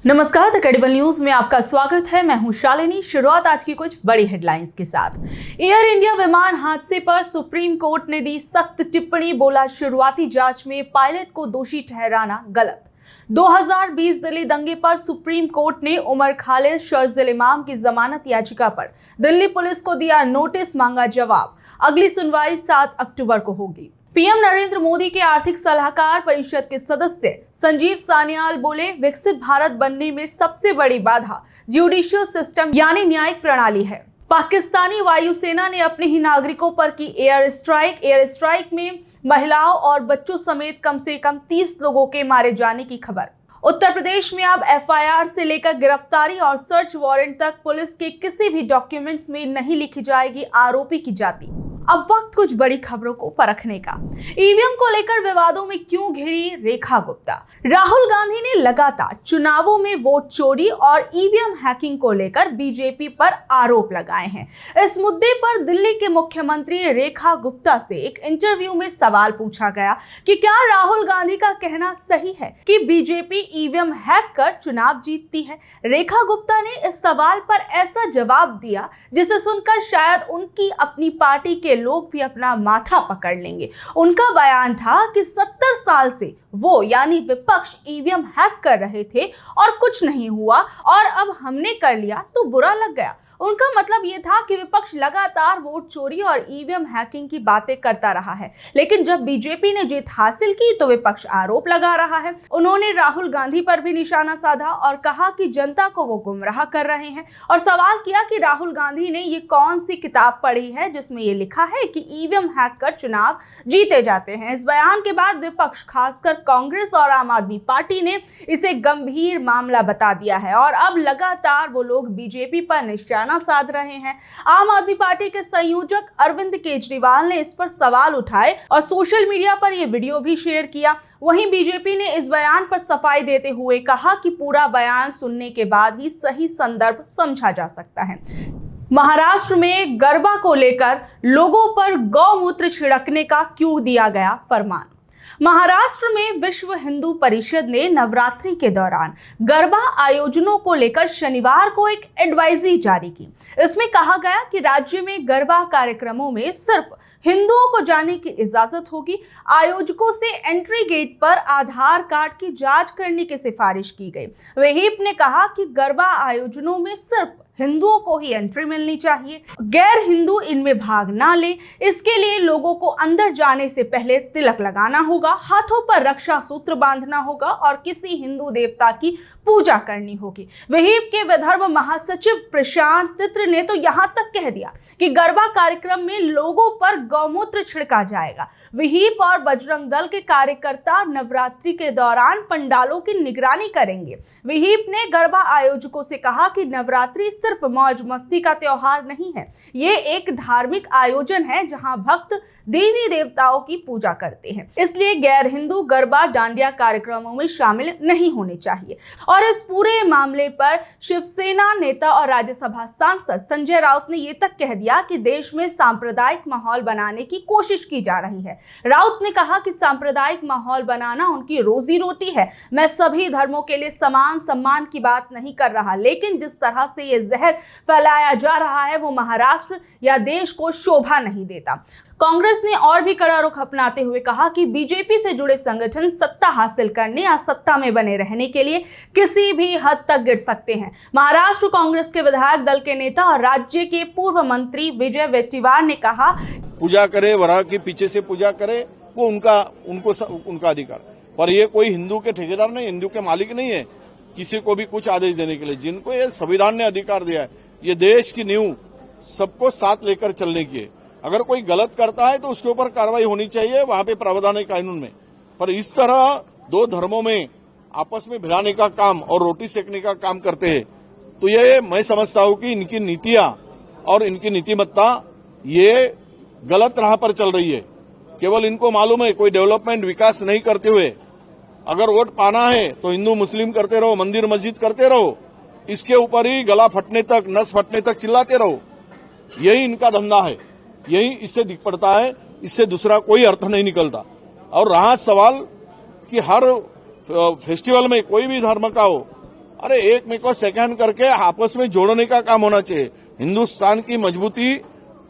नमस्कार, the credible news में आपका स्वागत है। मैं हूं शालिनी। शुरुआत आज की कुछ बड़ी हेडलाइंस के साथ। एयर इंडिया विमान हादसे पर सुप्रीम कोर्ट ने दी सख्त टिप्पणी। बोला, शुरुआती जांच में पायलट को दोषी ठहराना गलत। 2020 दिल्ली दंगे पर सुप्रीम कोर्ट ने उमर खालिद शर्जिल इमाम की जमानत याचिका पर दिल्ली पुलिस को दिया नोटिस, मांगा जवाब। अगली सुनवाई 7 अक्टूबर को होगी। पीएम नरेंद्र मोदी के आर्थिक सलाहकार परिषद के सदस्य संजीव सान्याल बोले, विकसित भारत बनने में सबसे बड़ी बाधा ज्युडिशियल सिस्टम यानी न्यायिक प्रणाली है। पाकिस्तानी वायुसेना ने अपने ही नागरिकों पर की एयर स्ट्राइक में महिलाओं और बच्चों समेत कम से कम 30 लोगों के मारे जाने की खबर। उत्तर प्रदेश में अब एफआईआर से लेकर गिरफ्तारी और सर्च वारंट तक पुलिस के किसी भी डॉक्यूमेंट्स में नहीं लिखी जाएगी आरोपी की जाति। अब वक्त कुछ बड़ी खबरों को परखने का। ईवीएम को लेकर विवादों में क्यों घिरी रेखा गुप्ता? राहुल गांधी ने लगातार चुनावों में वोट चोरी और ईवीएम हैकिंग को लेकर बीजेपी पर आरोप लगाए हैं। इस मुद्दे पर दिल्ली के मुख्यमंत्री रेखा गुप्ता से एक इंटरव्यू में सवाल पूछा गया कि क्या राहुल गांधी का कहना सही है कि बीजेपी ईवीएम हैक कर चुनाव जीतती है। रेखा गुप्ता ने इस सवाल पर ऐसा जवाब दिया जिसे सुनकर शायद उनकी अपनी पार्टी के लोग भी अपना माथा पकड़ लेंगे। उनका बयान था कि 70 साल से वो यानी विपक्ष ईवीएम हैक कर रहे थे और कुछ नहीं हुआ और अब हमने कर लिया तो बुरा लग गया। उनका मतलब ये था कि विपक्ष लगातार वोट चोरी और ईवीएम हैकिंग की बातें करता रहा है, लेकिन जब बीजेपी ने जीत हासिल की तो विपक्ष आरोप लगा रहा है। उन्होंने राहुल गांधी पर भी निशाना साधा और कहा कि जनता को वो गुमराह कर रहे हैं और सवाल किया कि राहुल गांधी ने ये कौन सी किताब पढ़ी है जिसमें ये लिखा है कि ईवीएम हैक कर चुनाव जीते जाते हैं। इस बयान के बाद विपक्ष, खासकर कांग्रेस और आम आदमी पार्टी ने इसे गंभीर मामला बता दिया है और अब लगातार वो लोग बीजेपी पर निशाना साध रहे हैं। आम आदमी पार्टी के संयोजक अरविंद केजरीवाल ने इस पर सवाल उठाए और सोशल मीडिया पर यह वीडियो भी शेयर किया। वहीं बीजेपी ने इस बयान पर सफाई देते हुए कहा कि पूरा बयान सुनने के बाद ही सही संदर्भ समझा जा सकता है। महाराष्ट्र में गरबा को लेकर लोगों पर गौमूत्र छिड़कने का क्यों दिया गया फरमान? महाराष्ट्र में विश्व हिंदू परिषद ने नवरात्रि के दौरान गरबा आयोजनों को लेकर शनिवार को एक एडवाइजरी जारी की। इसमें कहा गया कि राज्य में गरबा कार्यक्रमों में सिर्फ हिंदुओं को जाने की इजाजत होगी। आयोजकों से एंट्री गेट पर आधार कार्ड की जांच करने की सिफारिश की गई। व्हीप ने कहा कि गरबा आयोजनों में सिर्फ हिंदुओं को ही एंट्री मिलनी चाहिए, गैर हिंदू इनमें भाग ना ले। इसके लिए लोगों को अंदर जाने से पहले तिलक लगाना होगा, हाथों पर रक्षा सूत्र बांधना होगा और किसी हिंदू देवता की पूजा करनी होगी। व्हीप के विदर्भ महासचिव प्रशांत तित्र ने तो यहाँ तक कह दिया कि गरबा कार्यक्रम में लोगों पर गौमूत्र छिड़का जाएगा। व्हीप और बजरंग दल के कार्यकर्ता नवरात्रि के दौरान पंडालों की निगरानी करेंगे। व्हीप ने गरबा आयोजकों से कहा कि नवरात्रि सिर्फ मौज मस्ती का त्योहार नहीं है, ये एक धार्मिक आयोजन है जहां भक्त देवी देवताओं की पूजा करते हैं। इसलिए गैर हिंदू गरबा डांडिया कार्यक्रमों में शामिल नहीं होने चाहिए। और इस पूरे मामले पर शिवसेना नेता और राज्यसभा सांसद संजय राउत ने ये तक कह दिया कि देश में सांप्रदायिक माहौल बनाने की कोशिश की जा रही है। राउत ने कहा कि सांप्रदायिक माहौल बनाना उनकी रोजी रोटी है। मैं सभी धर्मों के लिए समान सम्मान की बात नहीं कर रहा, लेकिन जिस तरह से ये जहर फैलाया जा रहा है वो महाराष्ट्र या देश को शोभा नहीं देता। कांग्रेस ने और भी कड़ा रुख अपनाते हुए कहा कि बीजेपी से जुड़े संगठन सत्ता हासिल करने या सत्ता में बने रहने के लिए किसी भी हद तक गिर सकते हैं। महाराष्ट्र कांग्रेस के विधायक दल के नेता और राज्य के पूर्व मंत्री विजय वेट्टीवार ने कहा, पूजा करे, वराह के पीछे से पूजा करे, वो उनका अधिकार, पर ये कोई हिंदू के ठेकेदार नहीं, हिंदू के मालिक नहीं है किसी को भी कुछ आदेश देने के लिए। जिनको ये संविधान ने अधिकार दिया है, ये देश की नींव सबको साथ लेकर चलने की है। अगर कोई गलत करता है तो उसके ऊपर कार्रवाई होनी चाहिए, वहां पे प्रावधान है कानून में। पर इस तरह दो धर्मों में आपस में भिड़ाने का काम और रोटी सेकने का काम करते हैं, तो ये मैं समझता हूं कि इनकी नीतियां और इनकी नीतिमत्ता ये गलत राह पर चल रही है। केवल इनको मालूम है कोई डेवलपमेंट विकास नहीं करते हुए अगर वोट पाना है तो हिंदू मुस्लिम करते रहो, मंदिर मस्जिद करते रहो, इसके ऊपर ही गला फटने तक, नस फटने तक चिल्लाते रहो। यही इनका धंधा है, यही इससे दिख पड़ता है, इससे दूसरा कोई अर्थ नहीं निकलता। और रहा सवाल कि हर फेस्टिवल में कोई भी धर्म का हो, अरे एक में को सेकंड करके आपस में जोड़ने का काम होना चाहिए। हिंदुस्तान की मजबूती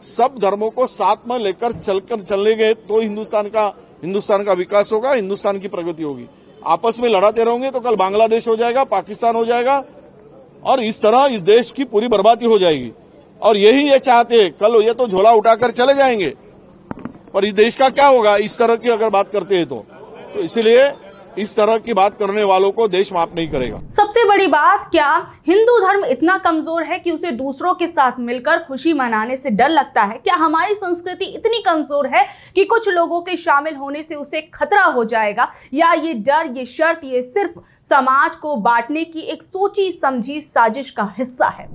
सब धर्मों को साथ में लेकर चलने गए तो हिंदुस्तान का विकास होगा, हिंदुस्तान की प्रगति होगी। आपस में लड़ाते रहोगे तो कल बांग्लादेश हो जाएगा, पाकिस्तान हो जाएगा और इस तरह इस देश की पूरी बर्बादी हो जाएगी। और यही ये चाहते हैं, कल ये तो झोला उठाकर चले जाएंगे पर इस देश का क्या होगा इस तरह की अगर बात करते हैं तो इसलिए इस तरह की बात करने वालों को देश माफ नहीं करेगा। सबसे बड़ी बात, क्या हिंदू धर्म इतना कमजोर है कि उसे दूसरों के साथ मिलकर खुशी मनाने से डर लगता है? क्या हमारी संस्कृति इतनी कमजोर है कि कुछ लोगों के शामिल होने से उसे खतरा हो जाएगा? या ये डर, ये शर्त, ये सिर्फ समाज को बांटने की एक सोची समझी साजिश का हिस्सा है?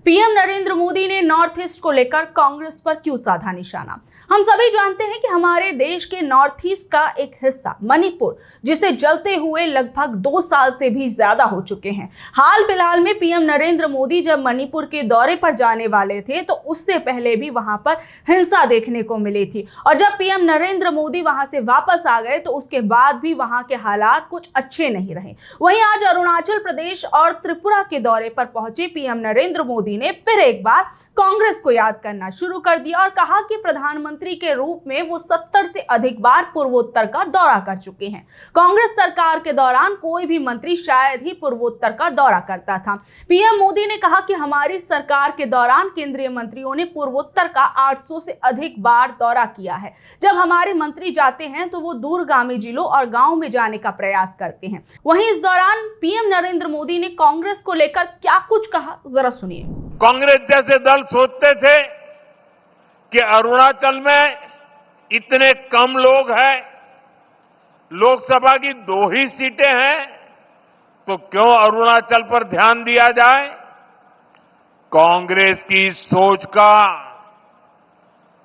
पीएम नरेंद्र मोदी ने नॉर्थ ईस्ट को लेकर कांग्रेस पर क्यों साधा निशाना? हम सभी जानते हैं कि हमारे देश के नॉर्थ ईस्ट का एक हिस्सा मणिपुर, जिसे जलते हुए लगभग 2 साल से भी ज्यादा हो चुके हैं। हाल फिलहाल में पीएम नरेंद्र मोदी जब मणिपुर के दौरे पर जाने वाले थे तो उससे पहले भी वहां पर हिंसा देखने को मिली थी और जब पीएम नरेंद्र मोदी वहां से वापस आ गए तो उसके बाद भी वहां के हालात कुछ अच्छे नहीं रहे। वहीं आज अरुणाचल प्रदेश और त्रिपुरा के दौरे पर पहुंचे पीएम नरेंद्र मोदी ने फिर एक बार कांग्रेस को याद करना शुरू कर दिया और कहा कि प्रधानमंत्री के रूप में वो 70 से अधिक बार पूर्वोत्तर का दौरा कर चुके हैं। कांग्रेस सरकार के दौरान कोई भी मंत्री शायद ही पूर्वोत्तर का दौरा करता था। पीएम मोदी ने कहा कि हमारी सरकार के दौरान केंद्रीय मंत्रियों ने पूर्वोत्तर का 800 से अधिक बार दौरा किया है। जब हमारे मंत्री जाते हैं तो वो दूरगामी जिलों और गांव में जाने का प्रयास करते हैं। वहीं इस दौरान पीएम नरेंद्र मोदी ने कांग्रेस को लेकर क्या कुछ कहा, जरा सुनिए। कांग्रेस जैसे दल सोचते थे कि अरुणाचल में इतने कम लोग हैं, लोकसभा की 2 ही सीटें हैं, तो क्यों अरुणाचल पर ध्यान दिया जाए? कांग्रेस की सोच का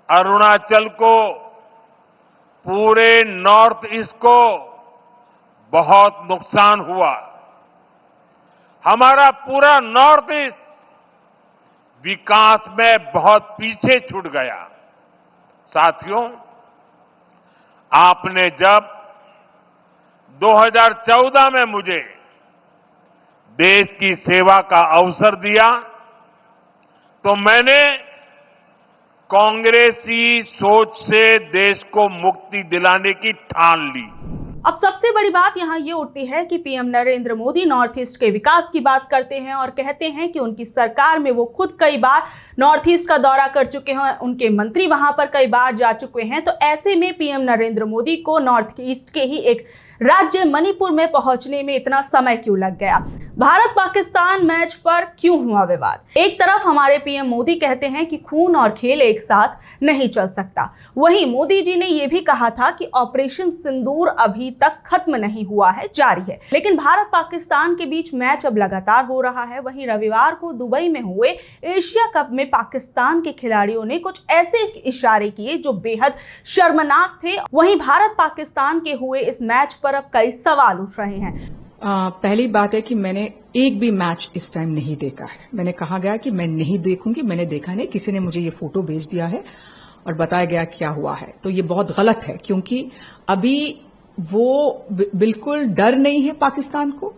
अरुणाचल को, पूरे नॉर्थ ईस्ट को बहुत नुकसान हुआ। हमारा पूरा नॉर्थ ईस्ट विकास में बहुत पीछे छूट गया। साथियों, आपने जब 2014 में मुझे देश की सेवा का अवसर दिया तो मैंने कांग्रेसी सोच से देश को मुक्ति दिलाने की ठान ली। अब सबसे बड़ी बात यहाँ ये उठती है कि PM Narendra Modi north east के विकास की बात करते हैं और कहते हैं कि उनकी सरकार में वो खुद कई बार नॉर्थ ईस्ट का दौरा कर चुके हैं, उनके मंत्री वहां पर कई बार जा चुके हैं। तो ऐसे में पीएम नरेंद्र मोदी को नॉर्थ ईस्ट के ही एक राज्य मणिपुर में पहुंचने में इतना समय क्यों लग गया? भारत पाकिस्तान मैच पर क्यों हुआ विवाद? एक तरफ हमारे पीएम मोदी कहते हैं कि खून और खेल एक साथ नहीं चल सकता, वहीं मोदी जी ने यह भी कहा था कि ऑपरेशन सिंदूर अभी तक खत्म नहीं हुआ है, जारी है। लेकिन भारत पाकिस्तान के बीच मैच अब लगातार हो रहा है। वहीं रविवार को दुबई में हुए एशिया कप में पाकिस्तान के खिलाड़ियों ने कुछ ऐसे इशारे किए जो बेहद शर्मनाक थे। वहीं भारत पाकिस्तान के हुए इस मैच पर अब कई सवाल उठ रहे हैं। पहली बात है कि मैंने एक भी मैच इस टाइम नहीं देखा है। मैंने कहा गया कि मैं नहीं देखूंगी, मैंने देखा नहीं। किसी ने मुझे ये फोटो भेज दिया है और बताया गया क्या हुआ है, तो ये बहुत गलत है क्योंकि अभी वो बिल्कुल डर नहीं है पाकिस्तान को।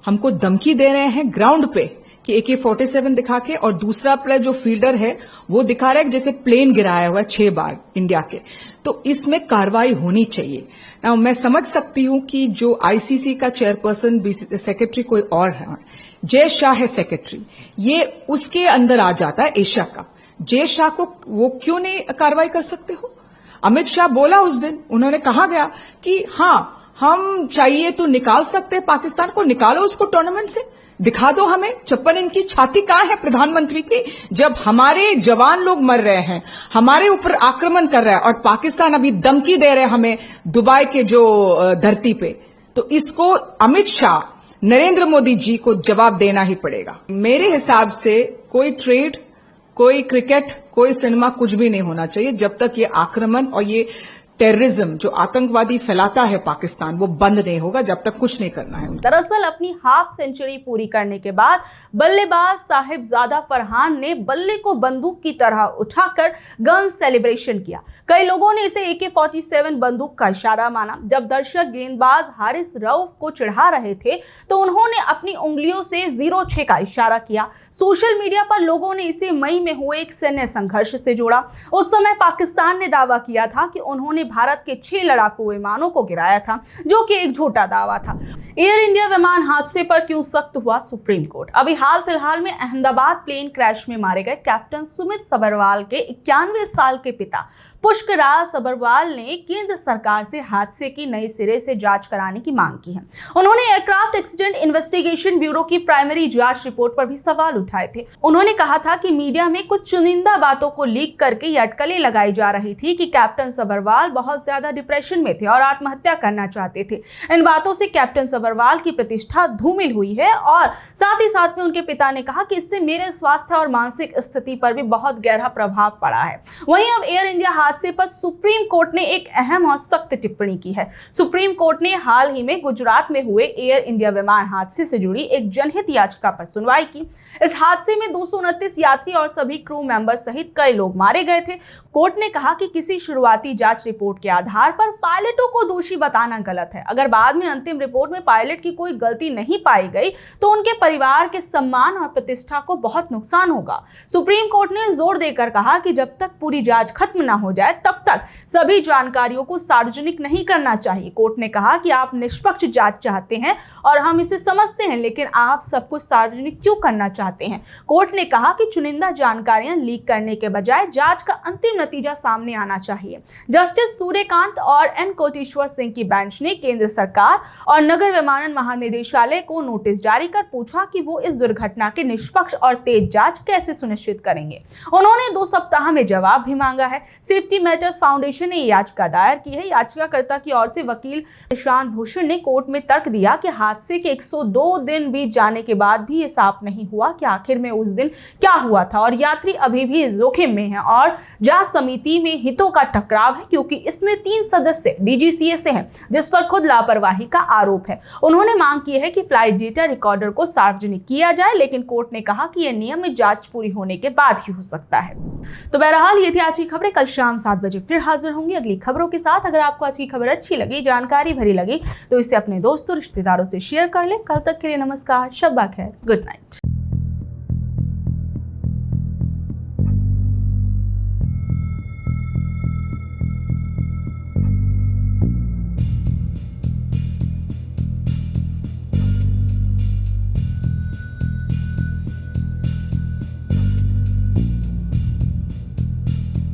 हमको धमकी दे रहे हैं ग्राउंड पे कि AK-47 दिखा के, और दूसरा प्लेयर जो फील्डर है वो दिखा रहा है जैसे प्लेन गिराया हुआ है 6 बार इंडिया के। तो इसमें कार्रवाई होनी चाहिए ना। मैं समझ सकती हूं कि जो ICC का चेयरपर्सन सेक्रेटरी कोई और है, जय शाह है सेक्रेटरी, ये उसके अंदर आ जाता है एशिया का। जय शाह को वो क्यों नहीं कार्रवाई कर सकते हो? अमित शाह बोला उस दिन, उन्होंने कहा गया कि हाँ हम चाहिए तो निकाल सकते हैं पाकिस्तान को, निकालो उसको टूर्नामेंट से, दिखा दो हमें 56 इंच की छाती कहां है प्रधानमंत्री की, जब हमारे जवान लोग मर रहे हैं, हमारे ऊपर आक्रमण कर रहा है और पाकिस्तान अभी धमकी दे रहे हैं हमें दुबई के जो धरती पे। तो इसको अमित शाह, नरेंद्र मोदी जी को जवाब देना ही पड़ेगा। मेरे हिसाब से कोई ट्रेड, कोई क्रिकेट, कोई सिनेमा कुछ भी नहीं होना चाहिए जब तक ये आक्रमण और ये टेररिज्म जो आतंकवादी फैलाता है पाकिस्तान, वो बंद नहीं होगा जब तक कुछ नहीं करना है। दरअसल अपनी हाफ सेंचुरी पूरी करने के बाद बल्लेबाज साहिबजादा फरहान ने बल्ले को बंदूक की तरह उठाकर गन सेलिब्रेशन किया। कई लोगों ने इसे AK-47 बंदूक का इशारा माना। जब दर्शक गेंदबाज हारिस रऊफ को चिढ़ा रहे थे तो उन्होंने अपनी उंगलियों से 06 का इशारा किया। सोशल मीडिया पर लोगों ने इसे मई में हुए एक सैन्य संघर्ष से जोड़ा। उस समय पाकिस्तान ने दावा किया था कि उन्होंने भारत के 6 लड़ाकू विमानों को गिराया था, जो कि एक झूठा दावा था। एयर इंडिया विमान हादसे पर क्यों सख्त हुआ सुप्रीम कोर्ट? अभी हाल फिलहाल में अहमदाबाद प्लेन क्रैश में मारे गए कैप्टन सुमित सबरवाल के 91 साल के पिता पुष्कराज सबरवाल ने केंद्र सरकार से हादसे की नए सिरे से जांच कराने की मांग की है। उन्होंने एयरक्राफ्ट एक्सीडेंट इन्वेस्टिगेशन ब्यूरो की प्राइमरी जांच रिपोर्ट पर भी सवाल उठाए थे। उन्होंने कहा था कि मीडिया में कुछ चुनिंदा बातों को लीक करके ये अटकलें लगाई जा रही थी कि कैप्टन सबरवाल बहुत ज्यादा डिप्रेशन में थे और आत्महत्या करना चाहते थे। इन बातों से कैप्टन सबरवाल की प्रतिष्ठा धूमिल हुई है और साथ ही साथ में उनके पिता ने कहा कि इससे मेरे स्वास्थ्य और मानसिक स्थिति पर भी बहुत गहरा प्रभाव पड़ा है। वहीं अब एयर इंडिया हादसे पर सुप्रीम कोर्ट ने एक अहम और सख्त टिप्पणी की है। सुप्रीम कोर्ट ने हाल ही में गुजरात में हुए एयर इंडिया विमान हादसे से जुड़ी एक जनहित याचिका पर सुनवाई की। इस हादसे में 229 यात्री और सभी क्रू मेंबर सहित कई लोग मारे गए थे। कोर्ट ने कहा कि किसी शुरुआती जांच रिपोर्ट के आधार पर पायलटों को दोषी बताना गलत है। अगर बाद में अंतिम रिपोर्ट में पायलट की कोई गलती नहीं पाई गई तो उनके परिवार के सम्मान और प्रतिष्ठा को बहुत नुकसान होगा। सुप्रीम कोर्ट ने जोर देकर कहा कि जब तक पूरी जांच खत्म न हो जाए तब तक सभी जानकारियों को सार्वजनिक नहीं करना चाहिए। कोर्ट ने कहा कि आप निष्पक्ष जांच चाहते हैं और हम इसे समझते हैं, लेकिन आप सब कुछ सार्वजनिक क्यों करना चाहते हैं? कोर्ट ने कहा कि चुनिंदा जानकारियां लीक करने के बजाय जांच का अंतिम नतीजा सामने आना चाहिए। जस्टिस सूर्यकांत और एन कोटेश्वर सिंह की बेंच ने केंद्र सरकार और नगर विमानन महानिदेशालय को नोटिस जारी कर पूछा कि वो इस दुर्घटना की निष्पक्ष और तेज जांच कैसे सुनिश्चित करेंगे। उन्होंने 2 सप्ताह में जवाब भी मांगा है। सेफ्टी मैटर्स फाउंडेशन ने याचिका दायर की है। याचिकाकर्ता की ओर से वकील प्रशांत भूषण ने कोर्ट में तर्क दिया कि हादसे के 102 दिन बीत जाने के बाद भी ये साफ नहीं हुआ कि आखिर में उस दिन क्या हुआ था और यात्री अभी भी जोखिम में हैं और जांच समिति में हितों का टकराव है, क्योंकि इसमें 3 सदस्य DGCA से हैं, जिस पर खुद लापरवाही का आरोप है। उन्होंने मांग की है कि फ्लाइट डेटा रिकॉर्डर को सार्वजनिक किया जाए, लेकिन कोर्ट ने कहा कि यह नियमित जांच पूरी होने के बाद ही हो सकता है। तो बहरहाल ये थी आज की खबरें। कल शाम 7 बजे फिर हाजिर होंगी अगली खबरों के साथ। अगर आपको आज की खबर अच्छी लगी, जानकारी भरी लगी, तो इसे अपने दोस्तों रिश्तेदारों से शेयर कर ले। कल तक के लिए नमस्कार, शब्बा खैर, गुड नाइट।